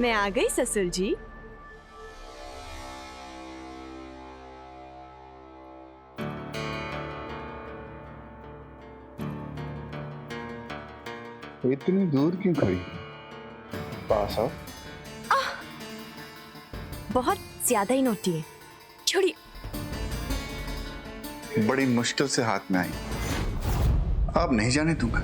मैं आ गई ससुर जी। इतनी दूर क्यों खड़ी? पास आओ। बहुत ज्यादा ही नोटी है, छोड़िए। बड़ी मुश्किल से हाथ में आई, अब नहीं जाने दूंगा।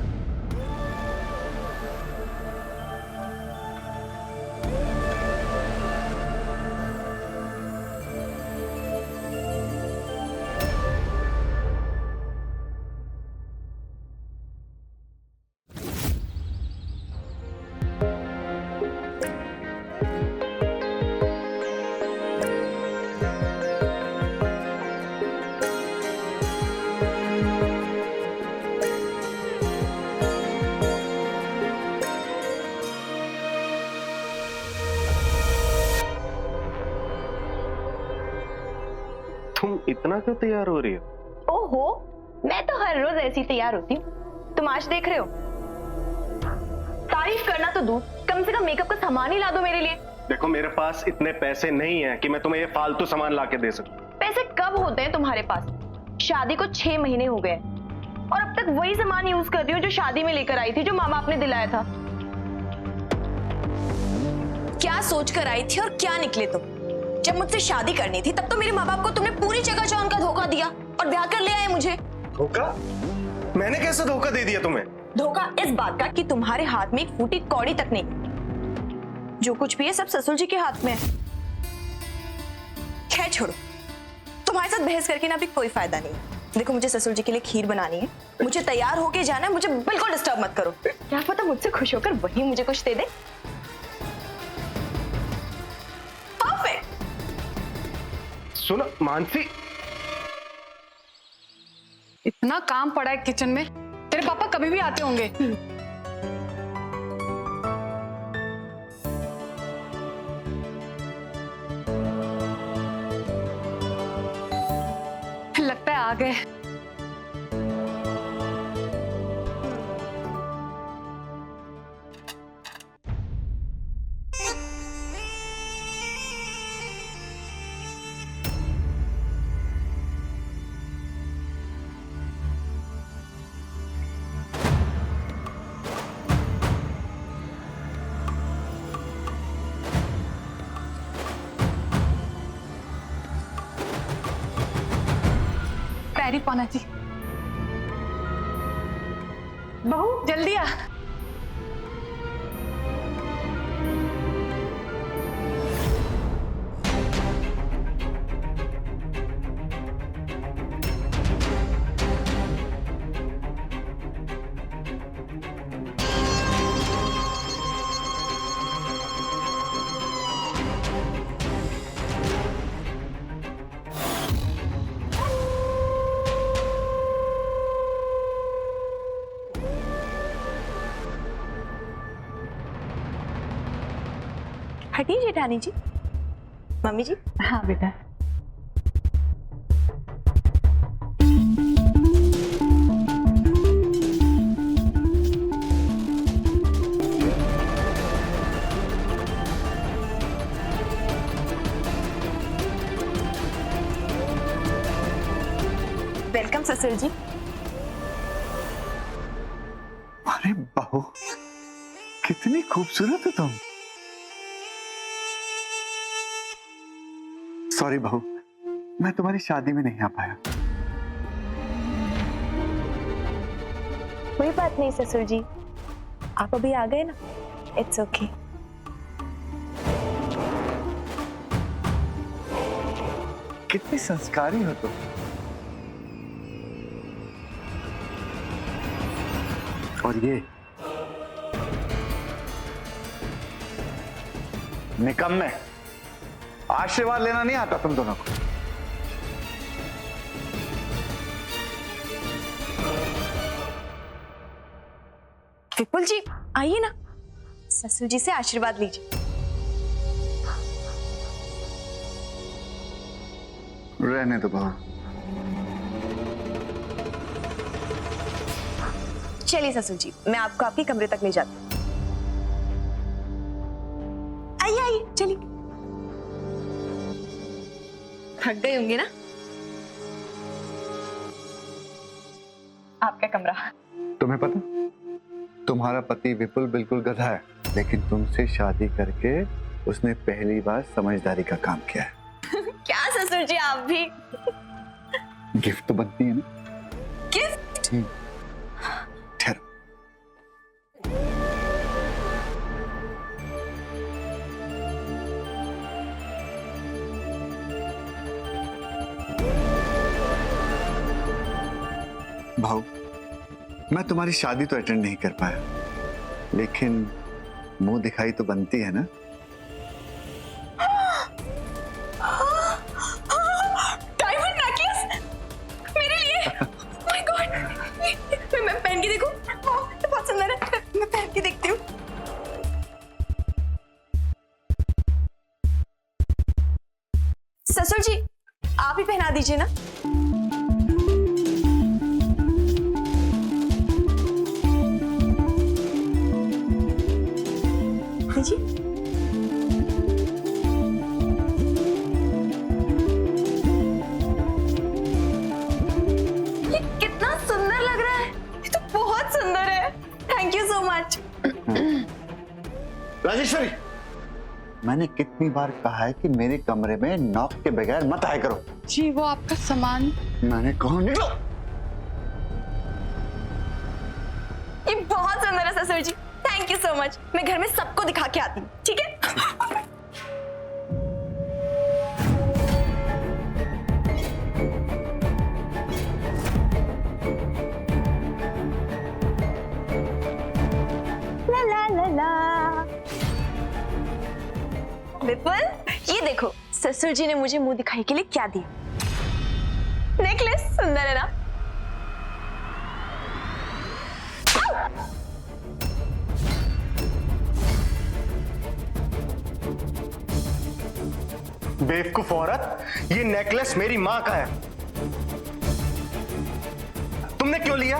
तुम इतना क्यों तैयार हो रही हो? ओहो, मैं तो हर रोज ऐसी तैयार होती हूँ। तुम आज देख रहे हो। तारीफ करना तो दूर, कम से कम मेकअप का सामान ही ला दो मेरे लिए। देखो मेरे पास इतने पैसे नहीं हैं कि मैं तुम्हें ये फालतू सामान ला के दे सकूं। पैसे कब होते हैं तुम्हारे पास? शादी को 6 महीने हो गए और अब तक वही सामान यूज कर रही हूँ जो शादी में लेकर आई थी, जो माँ बाप ने दिलाया था। क्या सोच कर आई थी और क्या निकले तुम? जब मुझसे शादी करनी थी तब तो मेरे माँ बाप को तुमने पूरी जगह जॉन का धोखा दिया और ब्याह कर ले आए मुझे। धोखा? मैंने कैसे धोखा दे दिया तुम्हें? धोखा इस बात का कि तुम्हारे हाथ में एक फूटी कौड़ी तक नहीं। जो कुछ भी है सब ससुर जी के हाथ में है। खैर छोड़ो, तुम्हारे साथ बहस करके ना भी कोई फायदा नहीं। देखो मुझे ससुर जी के लिए खीर बनानी है, मुझे तैयार होके जाना है, मुझे बिल्कुल डिस्टर्ब मत करो। क्या पता मुझसे खुश होकर वही मुझे कुछ दे दे। सुनो मानसी, इतना काम पड़ा है किचन में, तेरे पापा कभी भी आते होंगे। लगता है आ गए। पैरी पाना जी। बहू जल्दी आ। हटिए जेठानी जी। मम्मी जी। हाँ बेटा। वेलकम ससुर जी। अरे बहू, कितनी खूबसूरत हो तुम। सॉरी बहू, मैं तुम्हारी शादी में नहीं आ पाया। कोई बात नहीं ससुर जी, आप अभी आ गए ना, इट्स ओके। कितनी संस्कारी हो तुम। और ये निकम्मे, आशीर्वाद लेना नहीं आता तुम दोनों को। विपुल जी आइए ना, ससुर जी से आशीर्वाद लीजिए। रहने दो बहू। चलिए ससुर जी, मैं आपको आपके कमरे तक ले जाती हूँ। थक गए होंगे ना। आपका कमरा। तुम्हें पता, तुम्हारा पति विपुल बिल्कुल गधा है, लेकिन तुमसे शादी करके उसने पहली बार समझदारी का काम किया है। क्या ससुर जी आप भी। गिफ्ट तो बनती है ना। गिफ्ट? ठहरो। भाऊ, मैं तुम्हारी शादी तो अटेंड नहीं कर पाया, लेकिन मुंह दिखाई तो बनती है ना। डायमंड नेकलेस मेरे लिए। माय गॉड, मैं पहन के देखूं? बहुत सुंदर है, मैं पहन के देखती हूँ। ससुर जी आप ही पहना दीजिए ना। जी ये कितना सुंदर लग रहा है। ये तो बहुत सुंदर है। Thank you so much. Rajeshwari, मैंने कितनी बार कहा है कि मेरे कमरे में नॉक के बगैर मत आया करो। जी वो आपका सामान। मैंने कहा निकलो। ये बहुत सुंदर है ससुर जी, थैंक यू सो मच। मैं घर में सबको दिखा के आती हूँ, ठीक है? ला ला ला ला। विपुल, ये देखो ससुर जी ने मुझे मुंह दिखाई के लिए क्या दिया। नेकलेस सुंदर है ना? बेवकूफ औरत, ये नेकलेस मेरी माँ का है। तुमने क्यों लिया?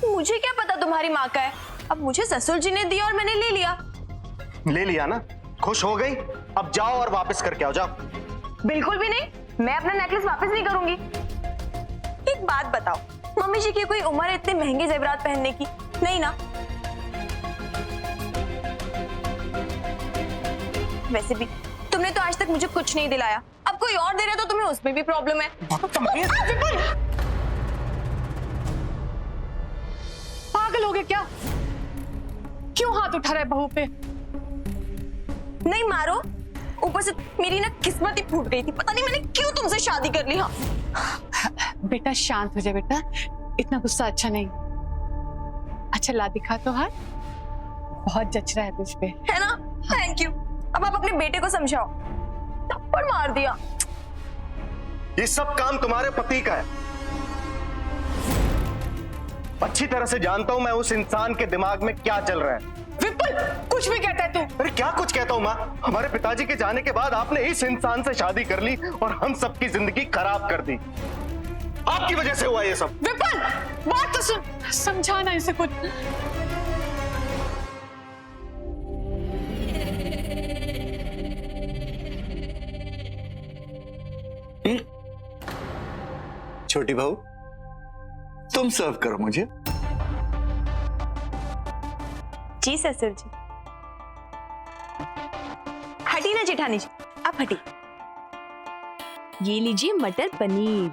मुझे क्या पता तुम्हारी माँ का है। अब मुझे ससुर जी ने दिया और मैंने ले लिया। ले लिया ना, खुश हो गई? अब जाओ और वापस करके आओ, जाओ। बिल्कुल भी नहीं, मैं अपना नेकलेस वापस नहीं करूंगी। एक बात बताओ, मम्मी जी की कोई उम्र है इतने महंगे जेवरात पहनने की? नहीं ना। वैसे भी तुमने तो आज तक मुझे कुछ नहीं दिलाया, अब कोई और दे रहा तो तुम्हें उसमें भी प्रॉब्लम है। पागल हो गए क्या? क्यों हाथ उठा रहे बहू पे? नहीं मारो, ऊपर से मेरी ना किस्मत ही फूट गई थी। पता नहीं मैंने क्यों तुमसे शादी कर ली। हाँ बेटा शांत हो जाए बेटा, इतना गुस्सा अच्छा नहीं। अच्छा ला दिखा तो हाथ, बहुत जच रहा है तुझ पे। है ना? Thank you. अब आप अपने बेटे को समझाओ। थप्पड़ मार दिया। ये सब काम तुम्हारे पति का है। अच्छी तरह से जानता हूं मैं उस इंसान के दिमाग में क्या चल रहा है। विपुल, कुछ भी कहता है तू। अरे क्या कुछ कहता हूं माँ? हमारे पिताजी के जाने के बाद आपने इस इंसान से शादी कर ली और हम सबकी जिंदगी खराब कर दी। आपकी वजह से हुआ ये सब। विपुल, बात तो सुन, समझाना इसे कुछ। छोटी बहू, तुम सर्व करो मुझे। जी ससुर जी। हटी ना जेठानी जी, आप हटी। ये लीजिए मटर पनीर।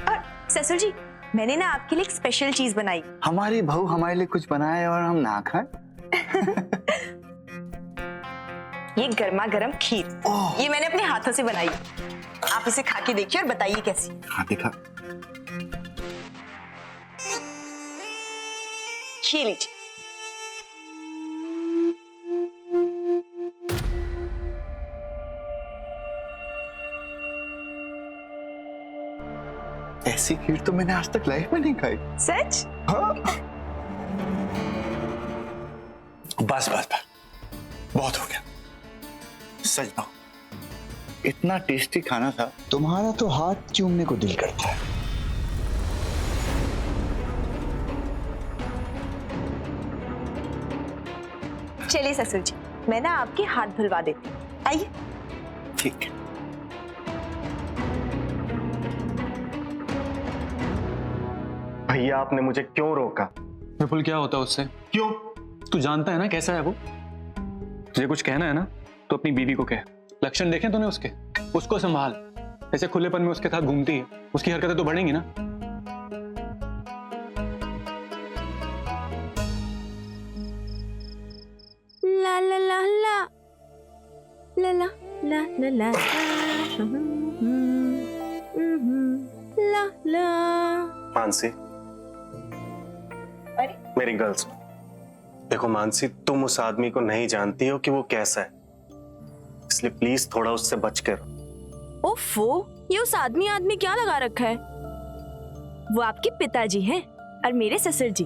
और ससुर जी, मैंने ना आपके लिए एक स्पेशल चीज बनाई। हमारी बहू हमारे लिए कुछ बनाए और हम ना खाएं। ये गर्मा गर्म खीर, ये मैंने अपने हाथों से बनाई। आप इसे खा के देखिए और बताइए कैसी। हाँ दिखा। ये लीजिए। ऐसी खीर तो मैंने आज तक लाइफ में नहीं खाई। सच? हाँ? बस बस बस, बहुत हो गया। सच बताओ, इतना टेस्टी खाना था, तुम्हारा तो हाथ चूमने को दिल करता है। चलिए ससुर जी, मैं ना आपके हाथ धुलवा देती हूँ। आइए। ठीक है। भैया आपने मुझे क्यों रोका? विपुल क्या होता है उससे? क्यों? तू जानता है ना कैसा है वो। तुझे कुछ कहना है ना तो अपनी बीवी को कह। लक्षण देखे तूने उसके, उसको संभाल। ऐसे खुलेपन में उसके साथ घूमती है, उसकी हरकतें तो बढ़ेंगी ना। ला ला ला ला ला ला ला ला ला ला ला। मानसी, मेरी गर्ल सुन। देखो मानसी, तुम उस आदमी को नहीं जानती हो कि वो कैसा है, इसलिए प्लीज थोड़ा उससे बच कर। ओफो, ये उस आदमी क्या लगा रखा है? वो आपके पिताजी हैं और मेरे ससुर जी।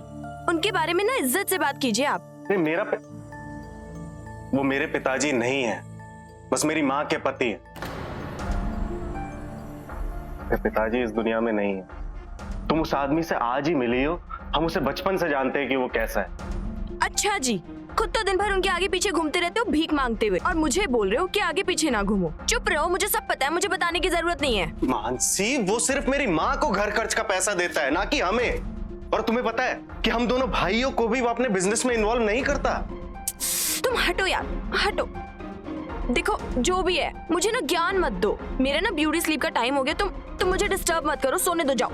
उनके बारे में ना इज्जत से बात कीजिए आप। नहीं, वो मेरे पिताजी नहीं है, बस मेरी माँ के पति है। मेरे पिताजी इस दुनिया में नहीं है। तुम उस आदमी से आज ही मिली हो, हम उसे बचपन से जानते हैं कि वो कैसा है। अच्छा जी, खुद तो दिन भर उनके आगे पीछे घूमते रहते हो भीख मांगते हुए, और मुझे बोल रहे हो कि आगे पीछे ना घूमो। चुप रहो, मुझे सब पता है, मुझे बताने की जरूरत नहीं है। मानसी, वो सिर्फ मेरी माँ को घर खर्च का पैसा देता है, ना कि हमें। और तुम्हें पता है कि हम दोनों भाइयों को भी वो अपने बिजनेस में इन्वॉल्व नहीं करता। तुम हटो यार, हटो। देखो जो भी है, मुझे ना ज्ञान मत दो। मेरा ना ब्यूटी स्लीप का टाइम हो गया। तुम मुझे डिस्टर्ब मत करो, सोने दो, जाओ।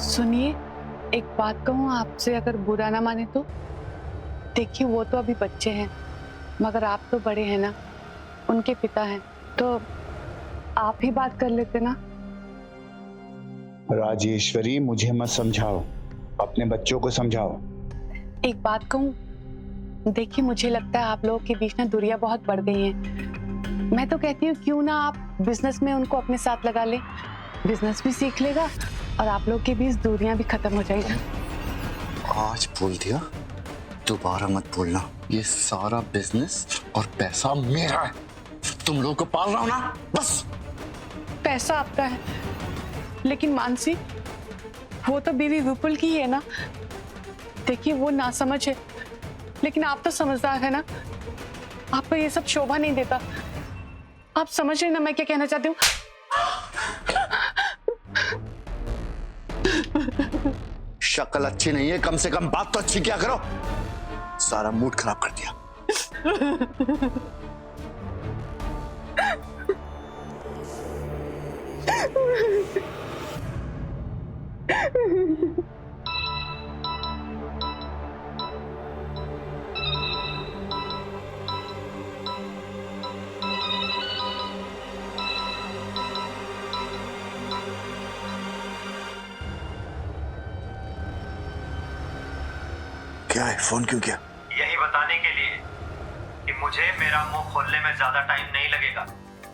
सुनिए, एक बात कहूँ आपसे, अगर बुरा ना माने तो। देखिए वो तो अभी बच्चे हैं, मगर आप तो बड़े हैं ना, उनके पिता हैं, तो आप ही बात कर लेते ना। राजेश्वरी, मुझे मत समझाओ, अपने बच्चों को समझाओ। एक बात कहूँ, देखिए मुझे लगता है आप लोगों के बीच ना दूरियां बहुत बढ़ गई हैं। मैं तो कहती हूँ क्यों ना आप बिजनेस में उनको अपने साथ लगा ले, बिजनेस भी सीख लेगा और आप लोग के बीच दूरियां भी खत्म हो जाएगी। आज बोल दिया, दोबारा मत बोलना। ये सारा बिजनेस और पैसा मेरा है, तुम लोगों को पाल रहा हूं ना, बस। पैसा आपका है, लेकिन मानसी, वो तो बीवी विपुल की ही है ना। देखिए वो नासमझ है, लेकिन आप तो समझदार है ना, आपको ये सब शोभा नहीं देता। आप समझ रहे ना मैं क्या कहना चाहती हूँ? शक्ल अच्छी नहीं है, कम से कम बात तो अच्छी क्या करो। सारा मूड खराब कर दिया। क्या है, फोन क्यों किया? यही बताने के लिए कि मुझे मेरा मुंह खोलने में ज्यादा टाइम नहीं लगेगा।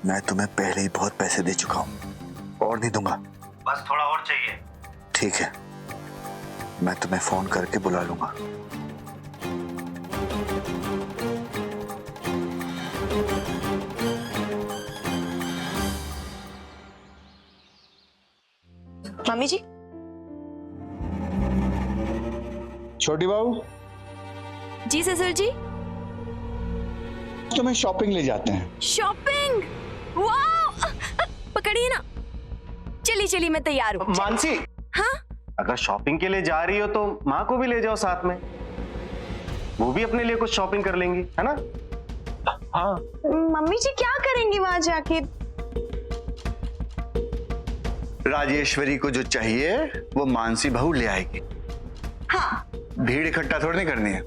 मैं तुम्हें पहले ही बहुत पैसे दे चुका हूँ, और नहीं दूंगा। बस थोड़ा और चाहिए। ठीक है, मैं तुम्हें फोन करके बुला लूंगा। मम्मी जी, छोटी बहू, जी ससुर जी। तुम्हें शॉपिंग ले जाते हैं। शॉपिंग? वाह, पकड़िए ना। चलिए चलिए, मैं तैयार हूँ। मानसी, हाँ, अगर शॉपिंग के लिए जा रही हो तो माँ को भी ले जाओ साथ में, वो भी अपने लिए कुछ शॉपिंग कर लेंगी, है ना? हाँ। मम्मी जी क्या करेंगी वहां जाके? राजेश्वरी को जो चाहिए वो मानसी बहू ले आएगी। हाँ। भीड़ इकट्ठा थोड़ी नहीं करनी है।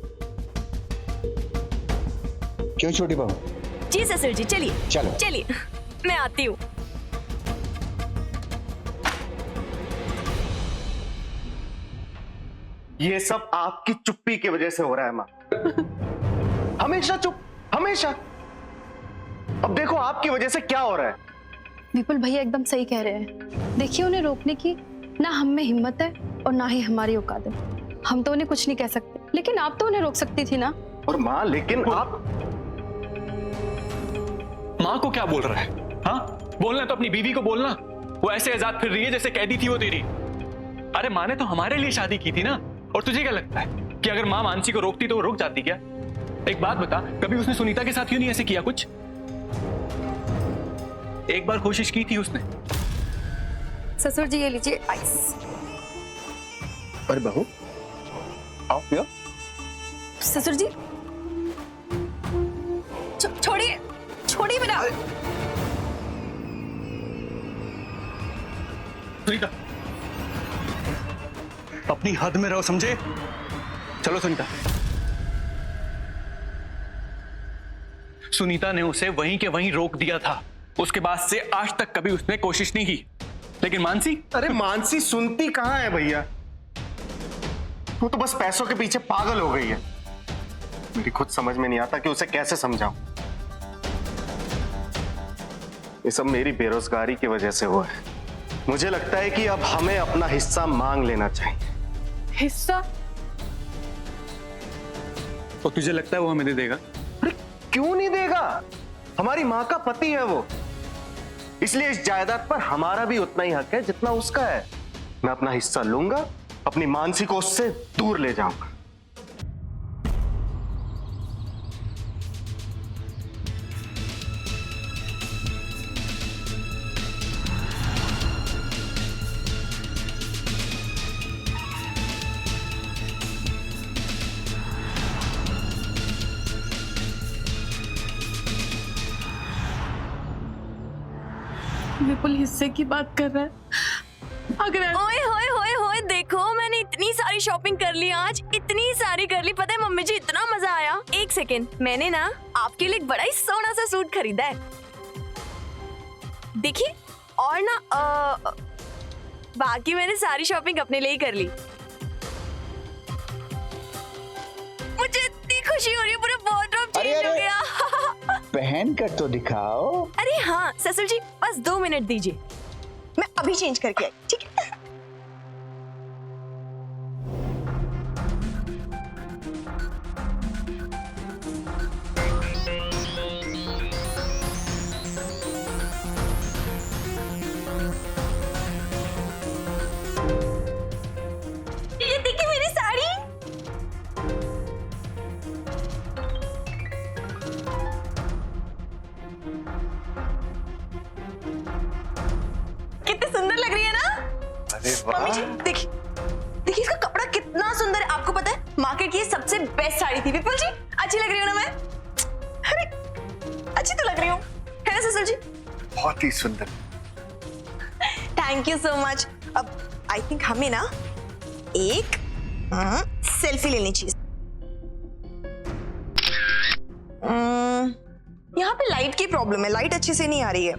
क्यों छोटी बहू? जी ससुर जी, चलिए चलो। चलिए, मैं आती हूँ। ये सब आपकी चुप्पी की वजह से हो रहा है माँ। हमेशा चुप, हमेशा। अब देखो आपकी वजह से क्या हो रहा है। विपुल भैया एकदम सही कह रहे हैं। देखिए उन्हें रोकने की ना हम में हिम्मत है और ना ही हमारी औकात है। हम तो उन्हें कुछ नहीं कह सकते, लेकिन आप तो उन्हें रोक सकती थी ना। और माँ, लेकिन आप माँ को क्या बोल रहा है? हाँ, बोलना तो अपनी बीवी को बोलना। वो ऐसे आजाद फिर रही है जैसे कैदी थी वो तेरी। अरे माँ ने तो हमारे लिए शादी की थी ना। और तुझे क्या लगता है कि अगर माँ मानसी को रोकती तो वो रुक जाती क्या? एक बात बता, कभी उसने सुनीता के साथ क्यों नहीं ऐसे किया कुछ? एक बार कोशिश की थी उसने। ससुर जी ये लीजिए आइस। अरे बहू, आओ पियो। ससुर जी छोड़िए छोड़िए मेरा। सुनीता, अपनी हद में रहो, समझे? चलो सुनीता। सुनीता ने उसे वहीं के वहीं रोक दिया था। उसके बाद से आज तक कभी उसने कोशिश नहीं की। लेकिन मानसी, अरे मानसी सुनती कहां है भैया? वो तो बस पैसों के पीछे पागल हो गई है। मेरी खुद समझ में नहीं आता कि उसे कैसे समझाऊं। ये सब मेरी बेरोजगारी की वजह से हुआ है। मुझे लगता है कि अब हमें अपना हिस्सा मांग लेना चाहिए। हिस्सा? तो तुझे लगता है वो हमें दे देगा? अरे क्यों नहीं देगा? हमारी माँ का पति है वो, इसलिए इस जायदाद पर हमारा भी उतना ही हक है जितना उसका है। मैं अपना हिस्सा लूंगा, अपनी मानसी को उससे दूर ले जाऊंगा। विपुल हिस्से की बात कर रहा है। अगर ओए होए होए होए, देखो मैंने इतनी सारी शॉपिंग कर ली आज, इतनी सारी कर ली। पता है मम्मी जी, इतना मजा आया। एक सेकेंड, मैंने ना आपके लिए एक बड़ा ही सोना सा सूट खरीदा है, देखिए। और ना बाकी मैंने सारी शॉपिंग अपने लिए ही कर ली। मुझे इतनी खुशी हो रही है, पूरा वार्डरोब चेंज हो गया। पहन कर तो दिखाओ। अरे हाँ ससुर जी, बस 2 मिनट दीजिए, मैं अभी चेंज करके आई, ठीक है? ये देखिए मेरी साड़ी। कितनी सुंदर लग रही है ना? अरे मम्मी जी देखिए, देखिए इसका कपड़ा कितना सुंदर है। आपको पता है मार्केट की ये सबसे बेस्ट साड़ी थी। विपुल जी अच्छी लग रही हूँ ना मैं? अरे अच्छी तो लग रही हूँ, है ना ससुर जी? बहुत ही सुंदर। Thank you so much. अब आई थिंक हमें ना एक सेल्फी लेनी चाहिए। यहाँ पे लाइट की प्रॉब्लम है, लाइट अच्छे से नहीं आ रही है।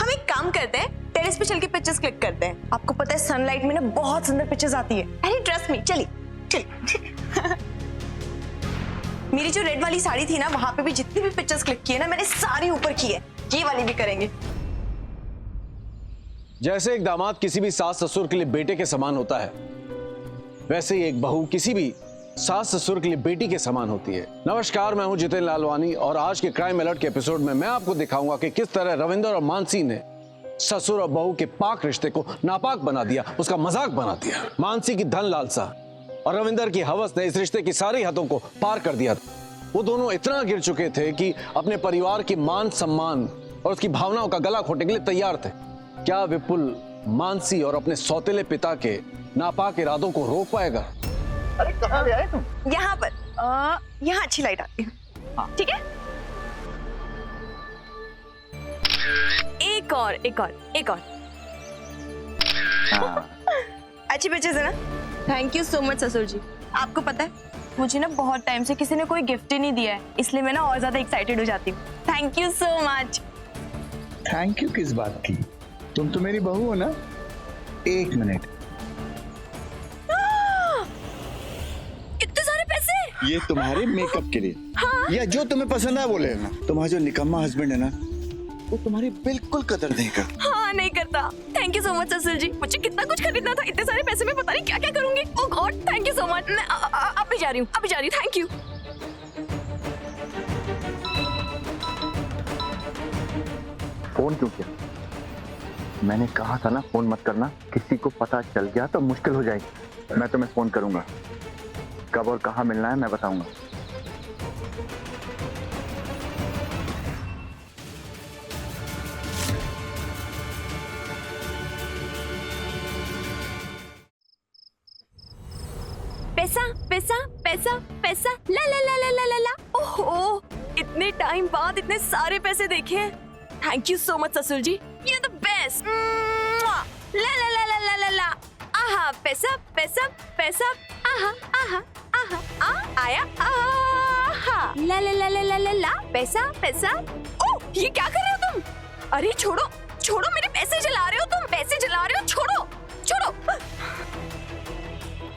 हम एक काम करते हैं, टेरेस पे चल के पिक्चर्स क्लिक करते हैं। आपको पता है सनलाइट में ना बहुत सुंदर पिक्चर्स आती है। अरे ट्रस्ट मी, चलिए चलिए। मेरी जो रेड वाली साड़ी थी ना, वहां पे भी जितनी भी पिक्चर्स क्लिक किए ना मैंने सारी ऊपर की है। ये वाली भी करेंगे। जैसे एक दामाद किसी भी सास ससुर के लिए बेटे के समान होता है, वैसे ही एक बहू किसी भी सास ससुर के लिए बेटी के समान होती है। नमस्कार, मैं हूं जितेन लालवानी और आज के क्राइम अलर्ट के एपिसोड में मैं आपको दिखाऊंगा कि किस तरह रविंदर और मानसी ने ससुर और बहू के पाक रिश्ते को नापाक बना दिया, उसका मजाक बना दिया। मानसी की धन लालसा और रविंदर की हवस ने इस रिश्ते की सारी हदों को पार कर दिया। वो दोनों इतना गिर चुके थे कि अपने परिवार की मान सम्मान और उसकी भावनाओं का गला घोटने के लिए तैयार थे। क्या विपुल मानसी और अपने सौतेले पिता के नापाक इरादों को रोक पाएगा? अरे कहाँ ले आए तुम? यहाँ पर यहाँ अच्छी लाइट आती है, ठीक है? एक और एक और एक और। अच्छी पिक्चर्स है ना? थैंक यू सो मच ससुर जी। आपको पता है मुझे ना बहुत टाइम से किसी ने कोई गिफ्ट ही नहीं दिया है, इसलिए मैं ना और ज्यादा एक्साइटेड हो जाती हूँ। Thank you so much. Thank you किस बात की? तुम तो मेरी बहू हो ना। 1 मिनट, इतने सारे पैसे? ये तुम्हारे मेकअप के लिए। हाँ? या जो तुम्हें पसंद है वो ले लेना। तुम्हारा जो निकम्मा हस्बैंड है ना, वो तुम्हारी बिल्कुल कदर नहीं करता। हाँ नहीं करता। थैंक यू सो मच ससुर जी, मुझे कितना कुछ खरीदना था, इतने सारे पैसे में पता नहीं क्या क्या करूंगी। Oh God, thank you so much. मैं अभी जा रही हूँ, अभी जा रही हूँ। Thank you. फोन क्यों किया? मैंने कहा था ना फोन मत करना, किसी को पता चल गया तो मुश्किल हो जाएगी। मैं तुम्हें फोन करूंगा, कब और कहाँ मिलना है मैं बताऊंगा। पैसा पैसा पैसा पैसा, ला ला ला ला ला ला ला। ओहो, इतने टाइम बाद इतने सारे पैसे देखे हैं। थैंक यू सो मच ससुर जी, यू द बेस्ट। ला ला ला ला ला ला ला। आहा, पैसा पैसा पैसा, आहा आहा आहा, आ आया, आहा। ला ला ला ला ला ला ला, पैसा पैसा। ओ, ये क्या कर रहे हो तुम? अरे छोड़ो छोड़ो, मेरे पैसे जला रहे हो तुम, पैसे जला रहे हो, छोड़ो छोड़ो।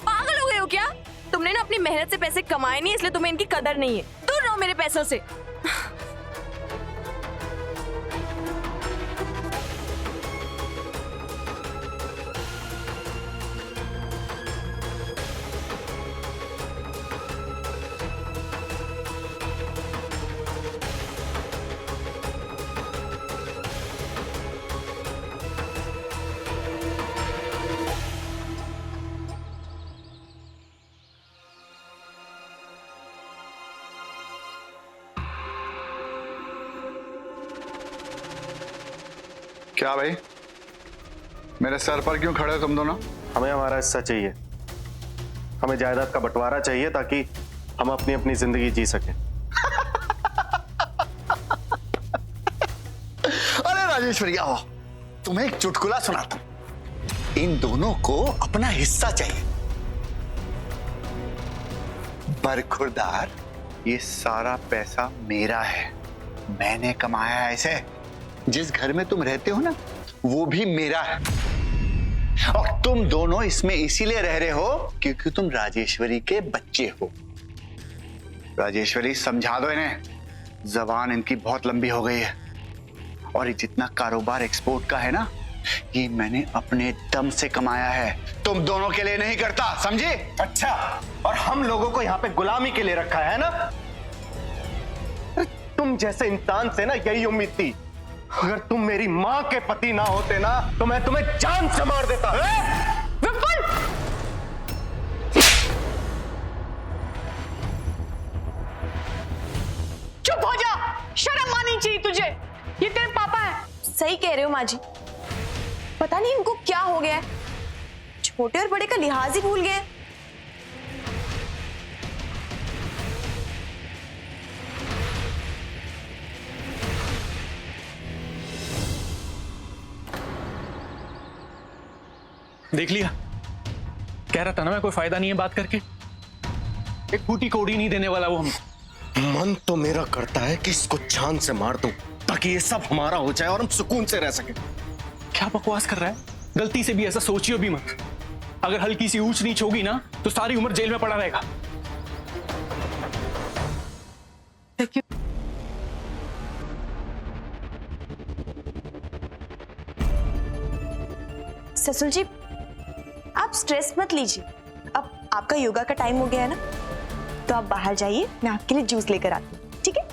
पागल हो गए हो क्या? तुमने ना अपनी मेहनत से पैसे कमाए नहीं, इसलिए तुम्हें इनकी कदर नहीं है। दूर रहो मेरे पैसों से। क्या भाई, मेरे सर पर क्यों खड़े हो तुम दोनों? हमें हमारा हिस्सा चाहिए। हमें जायदाद का बंटवारा चाहिए ताकि हम अपनी अपनी जिंदगी जी सकें। अरे राजेश्वरी आओ, तुम्हें एक चुटकुला सुनाता हूं। इन दोनों को अपना हिस्सा चाहिए। बरखुरदार, ये सारा पैसा मेरा है, मैंने कमाया है इसे। जिस घर में तुम रहते हो ना, वो भी मेरा है। और तुम दोनों इसमें इसीलिए रह रहे हो क्योंकि तुम राजेश्वरी के बच्चे हो। राजेश्वरी, समझा दो इन्हें, जबान इनकी बहुत लंबी हो गई है। और ये जितना कारोबार एक्सपोर्ट का है ना, ये मैंने अपने दम से कमाया है, तुम दोनों के लिए नहीं करता, समझे? अच्छा, और हम लोगों को यहाँ पे गुलामी के लिए रखा है ना? तुम जैसे इंसान से ना यही उम्मीद थी। अगर तुम मेरी माँ के पति ना होते ना, तो मैं तुम्हें जान से मार देता। विपुल! चुप हो जा, शर्म आनी चाहिए तुझे। ये तेरे पापा है। सही कह रहे हो माँ जी, पता नहीं इनको क्या हो गया है, छोटे और बड़े का लिहाज ही भूल गए। देख लिया, कह रहा था ना मैं, कोई फायदा नहीं है बात करके। एक फूटी कौड़ी नहीं देने वाला वो हम। मन तो मेरा करता है कि इसको जान से मार दूं ताकि ये सब हमारा हो जाए और हम सुकून से रह सके। क्या बकवास कर रहा है? गलती से भी ऐसा सोचियो भी मत। अगर हल्की सी ऊंच नीच होगी ना, तो सारी उम्र जेल में पड़ा रहेगा। ससुर जी, आप स्ट्रेस मत लीजिए। अब आपका योगा का टाइम हो गया है ना, तो आप बाहर जाइए, मैं आपके लिए जूस लेकर आती हूँ, ठीक है?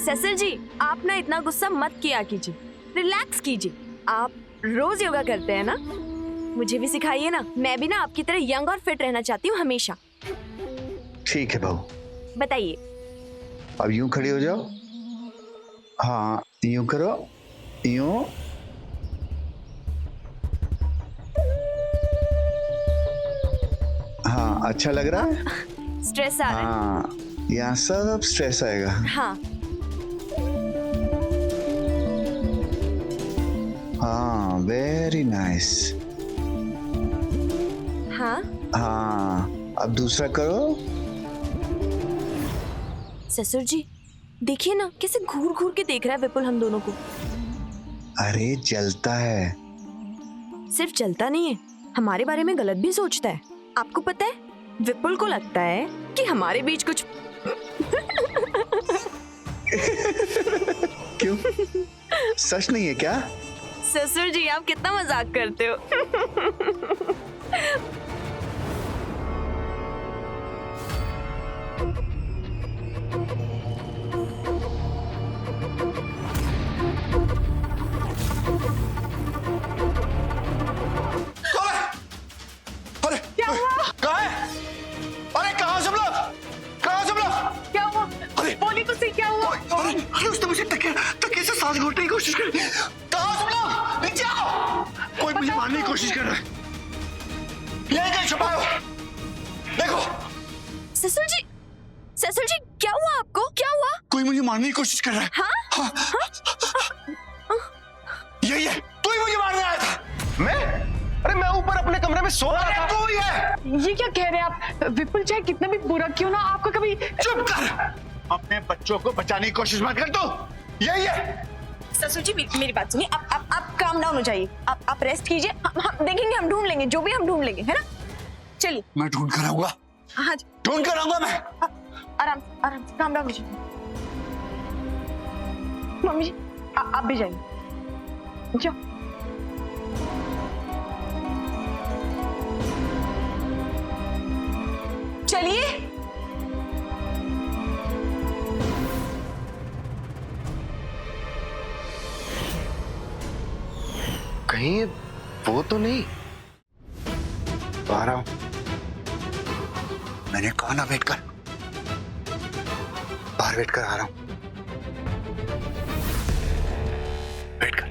ससुर जी, आप ना इतना गुस्सा मत किया कीजिए, रिलैक्स कीजिए। आप रोज योगा करते हैं ना, मुझे भी सिखाइए ना। मैं भी ना आपकी तरह यंग और फिट रहना चाहती हूँ हमेशा। ठीक है बहू, बताइए। अब यूं खड़ी हो जाओ। हाँ, यूं करो, यूं। हाँ, अच्छा लग रहा है? स्ट्रेस आ रहा है? हाँ, यहाँ सब स्ट्रेस आएगा। हाँ हाँ, वेरी नाइस। हाँ हाँ, अब दूसरा करो। ससुर जी, देखिए ना कैसे घूर घूर के देख रहा है विपुल हम दोनों को। अरे जलता है। सिर्फ जलता नहीं है, हमारे बारे में गलत भी सोचता है। आपको पता है, विपुल को लगता है कि हमारे बीच कुछ क्यों? सच नहीं है क्या? ससुर जी आप कितना मजाक करते हो। अरे क्या हुआ? कहाँ है? अरे कहाँ सब लोग? कहाँ सब लोग? क्या हुआ? अरे बोली तो सही, क्या हुआ? अरे उसने मुझे तकिए से सांस घोटने की कोशिश करी। कहाँ सब लोग? नीचे आओ। कोई मुझे मारने की कोशिश कर रहा है। यहीं कहीं छुपा हो। देखो ससुर जी क्या हुआ आपको? क्या हुआ? कोई मुझे मारने की कोशिश कर रहा है। हाँ? यही है, तू ही मुझे मारने आया था। मैं? अरे मैं ऊपर अपने कमरे में सो रहा था। तू ही है। ये क्या कह रहे हैं आप? विपुल चाहे कितना भी बुरा क्यों ना, आपको कभी चुप कर। अपने बच्चों को बचाने की कोशिश मत कर तू। यही है। ससुर जी मेरी बात सुनिए, आप काम डाउन हो जाइए, आप रेस्ट कीजिए, हम देखेंगे, हम ढूंढ लेंगे, जो भी हम ढूंढ लेंगे, है ना? चलिए। मैं ढूंढ कर आऊंगा। हाँ जी, ढूंढ कर आऊंगा मैं। आराम से काम डाउन हो जाइए। मम्मी जी आप भी जाइए, जाओ। चलिए। कहीं ये वो तो नहीं? आ रहा हूं। मैंने कहा ना वेट कर। बाहर वेट कर, आ रहा हूं। वेट कर।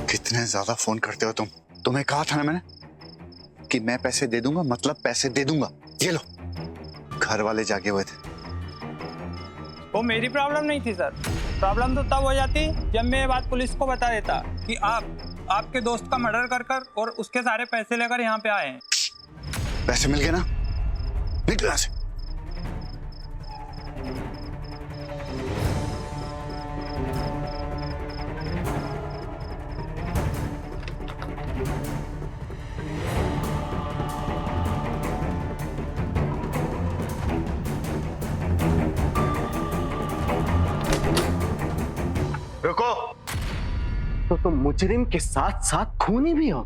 कितने ज्यादा फोन करते हो तुम। तुम्हें कहा था ना मैंने कि मैं पैसे दे दूंगा, मतलब पैसे दे दूंगा। ये लो, घर वाले जागे हुए थे। वो मेरी प्रॉब्लम नहीं थी सर। प्रॉब्लम तो तब हो जाती जब मैं ये बात पुलिस को बता देता कि आपके दोस्त का मर्डर कर और उसके सारे पैसे लेकर यहाँ पे आए हैं। पैसे मिल गए ना? निकल यहाँ से। रुको। तो तुम मुजरिम के साथ साथ खूनी भी हो?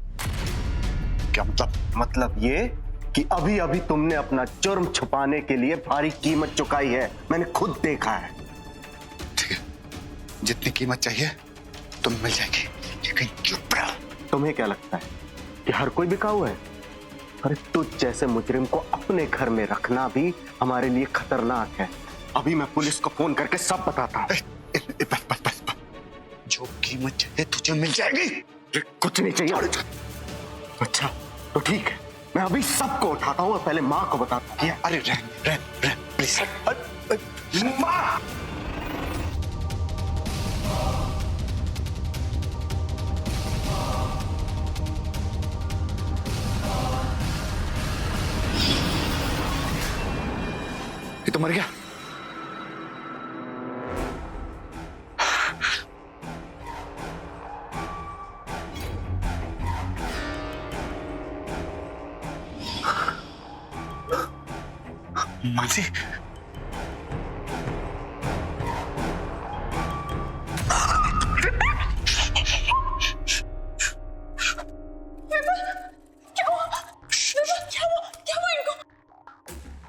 क्या मतलब? मतलब ये कि अभी अभी तुमने अपना जुर्म छुपाने के लिए भारी कीमत चुकाई है। मैंने खुद देखा है। ठीक है, जितनी कीमत चाहिए तुम मिल जाएगी, लेकिन चुप रहो। तुम्हें क्या लगता है कि हर कोई बिका हुआ है? अरे तुझ जैसे मुजरिम को अपने घर में रखना भी हमारे लिए खतरनाक है। अभी मैं पुलिस को फोन करके सब बताता हूँ। बस। जो कीमत चाहिए तुझे मिल जाएगी। कुछ नहीं चाहिए। अच्छा तो ठीक है, मैं अभी सबको उठाता हूँ और पहले माँ को बताता हूँ। अरे रह प्लीज। माँ! ये तो मर गया। मानसी,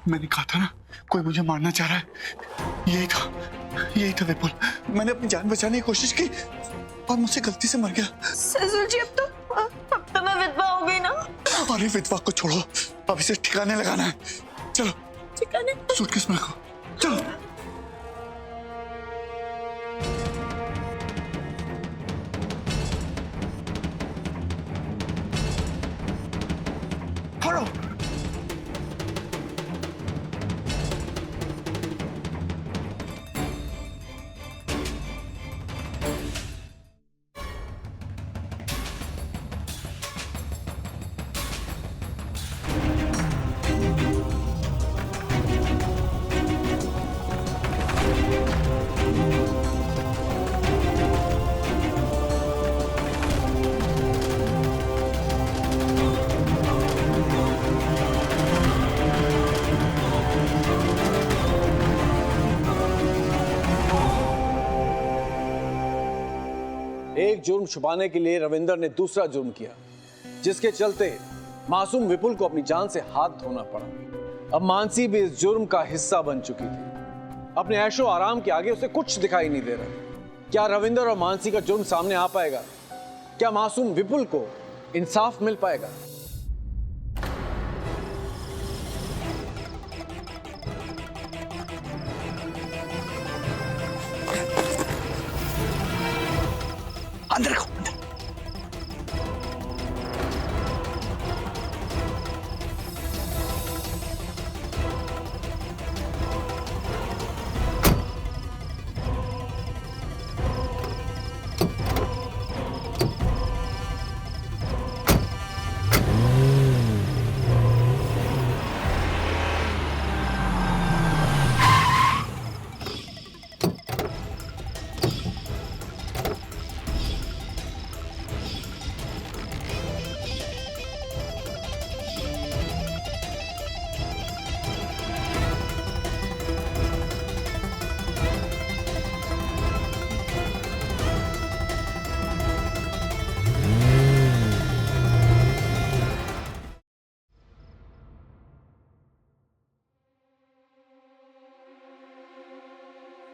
मैंने कहा था ना कोई मुझे मारना चाह रहा है। यही था विपुल। मैंने अपनी जान बचाने की कोशिश की और मुझसे गलती से मर गया। ससुर जी अब तो मैं विधवा हो गई ना। अरे विधवा को छोड़ो, अब इसे ठिकाने लगाना है। चलो ठिकाने? सूटकेस में रखो, चलो। फड़ो। एक जुर्म छुपाने के लिए रविंदर ने दूसरा जुर्म किया, जिसके चलते मासूम विपुल को अपनी जान से हाथ धोना पड़ा। अब मानसी भी इस जुर्म का हिस्सा बन चुकी थी। अपने ऐशो आराम के आगे उसे कुछ दिखाई नहीं दे रहा। क्या रविंदर और मानसी का जुर्म सामने आ पाएगा? क्या मासूम विपुल को इंसाफ मिल पाएगा? अंदर को।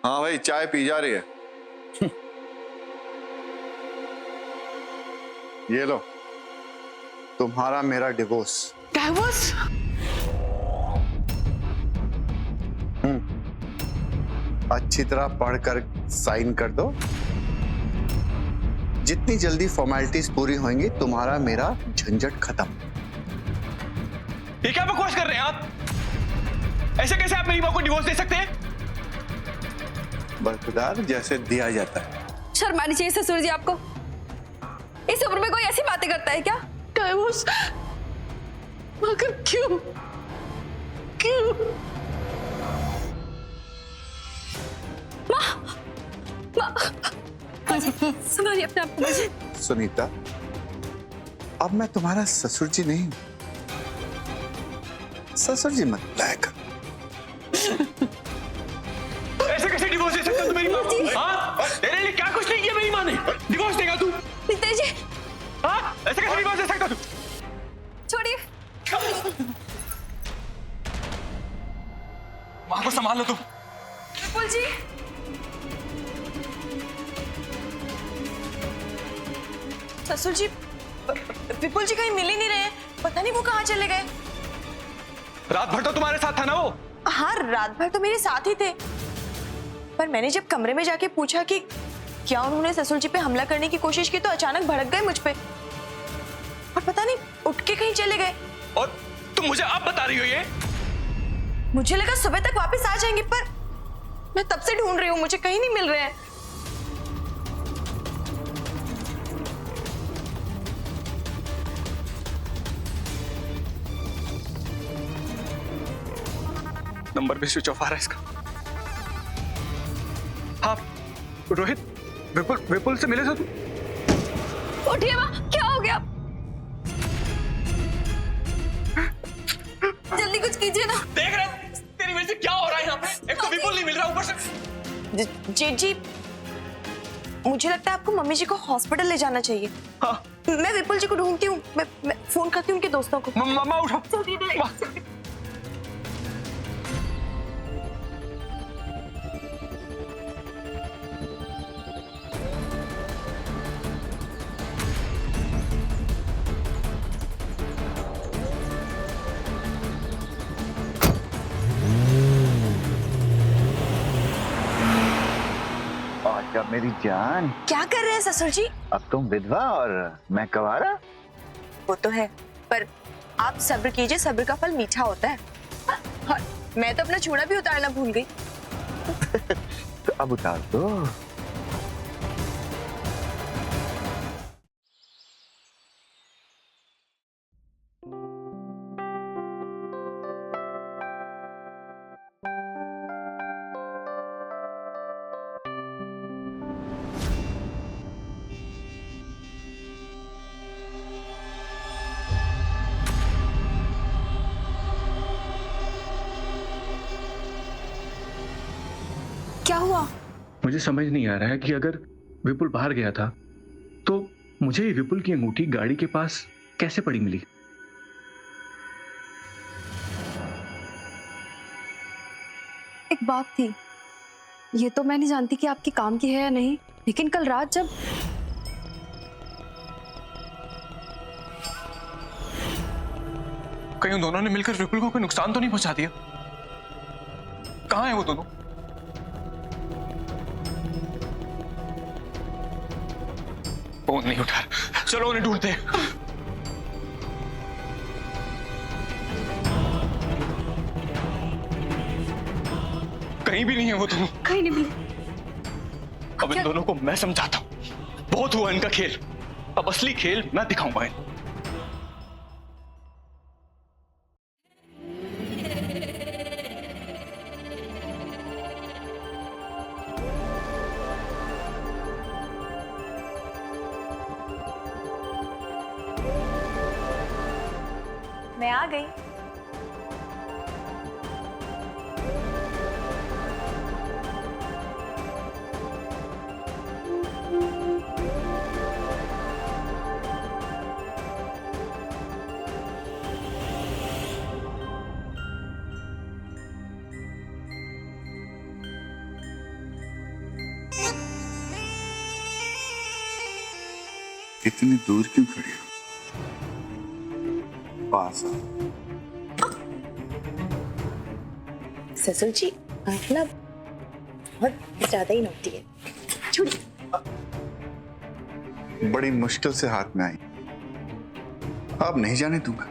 हाँ भाई, चाय पी जा रही है। ये लो, तुम्हारा मेरा डिवोर्स। डाइवोर्स? अच्छी तरह पढ़कर साइन कर दो। जितनी जल्दी फॉर्मेलिटीज पूरी होंगी, तुम्हारा मेरा झंझट खत्म। ये क्या बकवास कर रहे हैं आप? ऐसे कैसे आप मेरी मां को डिवोर्स दे सकते हैं? बरकरार जैसे दिया जाता है। शर्म आनी चाहिए ससुर जी आपको। इस उम्र में कोई ऐसी बातें करता है क्या? डाइवोर्स? मगर क्यों? क्यों? सुनिए अपने आप को मुझे। सुनीता, अब मैं तुम्हारा ससुर जी नहीं, ससुर जी मत बुलाया कर। ऐसे कैसे डिवोर्स दे सकता तू मेरी मां को? हाँ? तेरे लिए क्या कुछ नहीं किया मेरी मां ने? डिवोर्स देगा तू? पिताजी जी, हाँ? ऐसे कैसे डिवोर्स दे सकता तू? छोड़िए। मां को संभाल लो तुम। विपुल जी, ससुर जी, विपुल जी कहीं मिल ही नहीं रहे हैं। पता नहीं वो कहाँ चले गए। रात भर तो तुम्हारे साथ था ना वो? हाँ, रात भर तो मेरे साथ ही थे, पर मैंने जब कमरे में जाके पूछा कि क्या उन्होंने ससुर जी पे हमला करने की कोशिश की, तो अचानक भड़क गए मुझ पे और पता नहीं उठ के कहीं चले गए। और तुम मुझे अब बता रही हो ये? मुझे लगा सुबह तक वापस आ जाएंगे, पर मैं तब से ढूंढ रही हूँ, मुझे कहीं नहीं मिल रहे हैं। नंबर भी स्विच ऑफ आ रहा है इसका। हाँ रोहित, विपुल से मिले थे तुम? उठिए माँ, क्या हो गया? जल्दी कुछ कीजिए ना। देख रहा तेरी वजह से क्या हो रहा है यहाँ पे? एक तो विपुल नहीं मिल रहा, ऊपर से जेठ जी, मुझे लगता है आपको मम्मी जी को हॉस्पिटल ले जाना चाहिए। हाँ। मैं विपुल जी को ढूंढती हूँ, मैं फोन करती हूँ उनके दोस्तों को। मम्मा उठो। आजा मेरी जान। क्या कर रहे हैं ससुर जी? अब तुम विधवा और मैं कवारा। वो तो है, पर आप सब्र कीजिए, सब्र का फल मीठा होता है। और मैं तो अपना चूड़ा भी उतारना भूल गई। तो अब उतार दो। क्या हुआ? मुझे समझ नहीं आ रहा है कि अगर विपुल बाहर गया था मुझे ये विपुल की अंगूठी गाड़ी के पास कैसे पड़ी मिली? एक बात थी, ये तो मैं नहीं जानती कि आपके काम की है या नहीं, लेकिन कल रात जब कहीं उन दोनों ने मिलकर विपुल को कोई नुकसान तो नहीं पहुंचा दिया? कहां है वो दोनों? फोन नहीं उठा, चलो उन्हें ढूंढते हैं। कहीं भी नहीं है वो दोनों। कहीं नहीं मिली। अब इन दोनों को मैं समझाता हूं। बहुत हुआ इनका खेल, अब असली खेल मैं दिखाऊंगा इन्हें। मैं आ गई। इतनी दूर क्यों खड़ी हो? पास आओ। ससुर जी, आप ना बहुत ज्यादा ही नौटी है। छोड़ी। बड़ी मुश्किल से हाथ में आई, अब नहीं जाने दूंगा।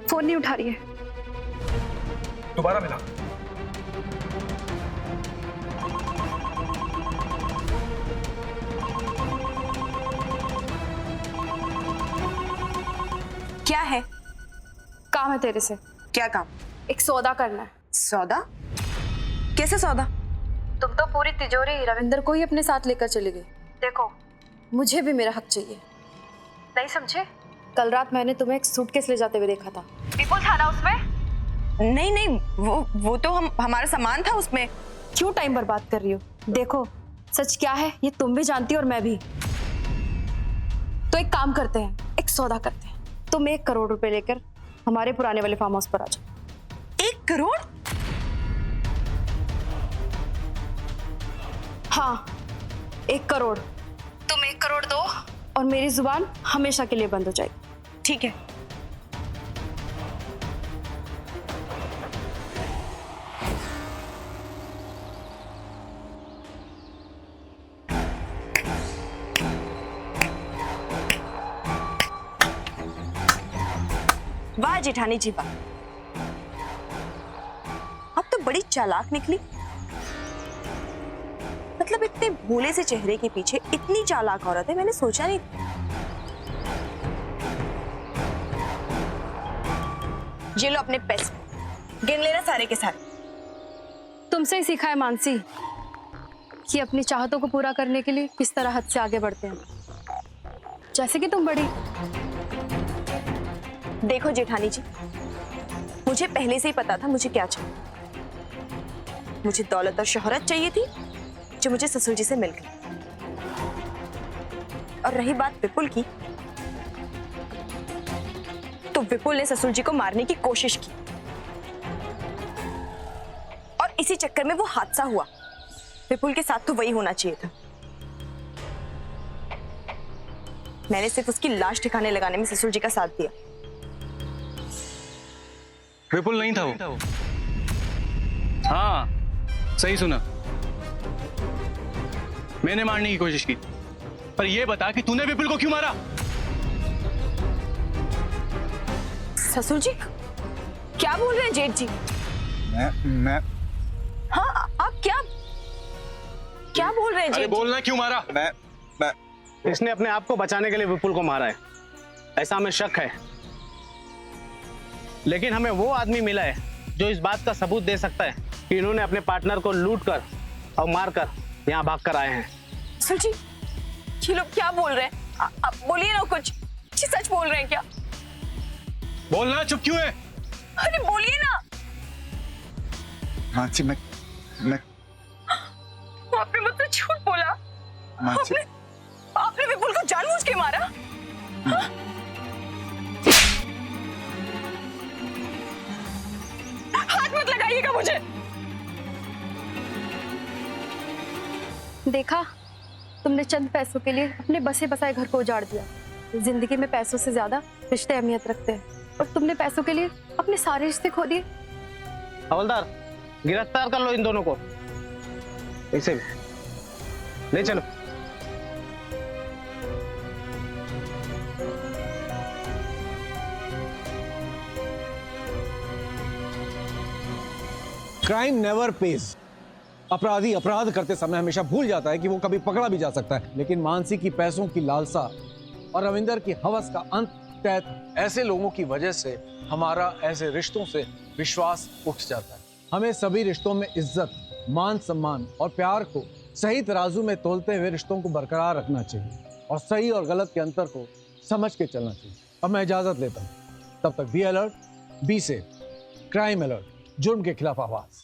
फोन नहीं उठा रही है। दोबारा मिला। क्या है? काम है तेरे से। क्या काम? एक सौदा करना है। सौदा? कैसे सौदा? तुम तो पूरी तिजोरी रविंदर को ही अपने साथ लेकर चली गई। देखो, मुझे भी मेरा हक चाहिए, नहीं समझे? कल रात मैंने तुम्हें एक सूटकेस ले जाते हुए देखा था। विपुल था ना उसमें? नहीं नहीं, वो तो हमारा सामान था उसमें। क्यों टाइम बर्बाद कर रही हो? देखो, सच क्या है ये तुम भी जानती हो और मैं भी। तो एक काम करते हैं, एक सौदा करते हैं। तुम 1 करोड़ रुपए लेकर हमारे पुराने वाले फार्म हाउस पर आ जाओ। 1 करोड़? हाँ, 1 करोड़। तुम 1 करोड़ दो और मेरी जुबान हमेशा के लिए बंद हो जाएगी। ठीक है। वाह जेठानी जी, वाह, अब तो बड़ी चालाक निकली। मतलब इतने भोले से चेहरे के पीछे इतनी चालाक औरत है, मैंने सोचा नहीं। ये लो अपने पैसे, गिन लेना सारे के सारे। तुमसे ही सीखा है मानसी कि अपनी चाहतों को पूरा करने के लिए किस तरह हद से आगे बढ़ते हैं, जैसे कि तुम बड़ी। देखो जेठानी जी, मुझे पहले से ही पता था मुझे क्या चाहिए। मुझे दौलत और शोहरत चाहिए थी, जो मुझे ससुर जी से मिल गई। और रही बात विपुल की, तो विपुल ने ससुर जी को मारने की कोशिश की और इसी चक्कर में वो हादसा हुआ। विपुल के साथ तो वही होना चाहिए था। मैंने सिर्फ उसकी लाश ठिकाने लगाने में ससुर जी का साथ दिया। विपुल नहीं था वो। हाँ, सही सुना, मैंने मारने की कोशिश की। पर यह बता कि तूने विपुल को क्यों मारा? ससुर जी क्या बोल रहे हैं जेठ जी? मैं क्या बोल रहे हैं अरे जी? बोलना क्यों मारा? इसने अपने आप को बचाने के लिए विपुल को मारा है, ऐसा हमें शक है। लेकिन हमें वो आदमी मिला है जो इस बात का सबूत दे सकता है कि इन्होंने अपने पार्टनर को लूट कर और मार कर यहाँ भाग कर आए हैं। सर जी, ये लोग क्या बोल रहे हैं? आप बोलिए ना कुछ। जी सच बोल रहे हैं क्या? बोलना, चुप क्यों है? अरे बोलिए ना। मानसी मैं आपने मुझसे झूठ बोला। मानसी आपने विपुल को जानबूझ के मारा? हाथ मत लगाइएगा मुझे। देखा, तुमने चंद पैसों के लिए अपने बसे बसाए घर को उजाड़ दिया। जिंदगी में पैसों से ज्यादा रिश्ते अहमियत रखते हैं, और तुमने पैसों के लिए अपने सारे रिश्ते खो दिए। हवलदार, गिरफ्तार कर लो इन दोनों को। इसे भी ले चलो। Crime never page. अपराधी अपराध करते समय हमेशा भूल जाता है कि वो कभी पकड़ा भी जा सकता है, लेकिन मानसी की पैसों की लालसा और रविंदर की हवस का अंत तक ऐसे लोगों की वजह से हमारा ऐसे रिश्तों से विश्वास उठ जाता है। हमें सभी रिश्तों में इज्जत, मान सम्मान और प्यार को सही तराजू में तोलते हुए रिश्तों को बरकरार रखना चाहिए और सही और गलत के अंतर को समझ के चलना चाहिए। अब मैं इजाजत लेता हूँ, तब तक be alert, be safe. Crime alert, जुर्म के खिलाफ आवाज।